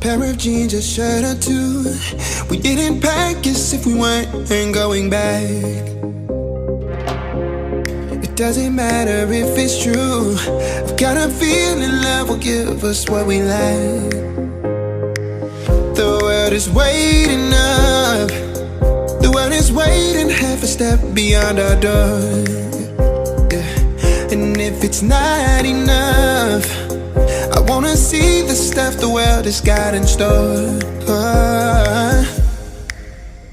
Pair of jeans, a shirt or two. We didn't pack as if we weren't going back. It doesn't matter if it's true. I've got a feeling love will give us what we lack. The world is waiting up. The world is waiting half a step beyond our door. Yeah. And if it's not enough, I wanna see the stuff the world has got in store.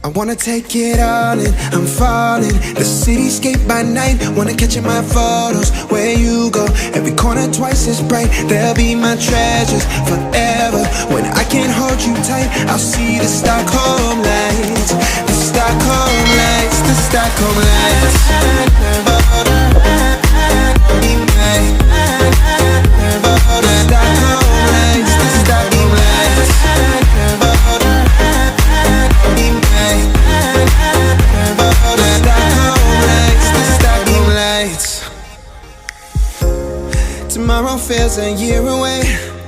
I wanna take it all in, I'm falling. The cityscape by night, wanna catch in my photos. Where you go, every corner twice as bright. They'll be my treasures forever. When I can't hold you tight, I'll see the Stockholm lights. The Stockholm lights, the Stockholm lights. Tomorrow feels a year away.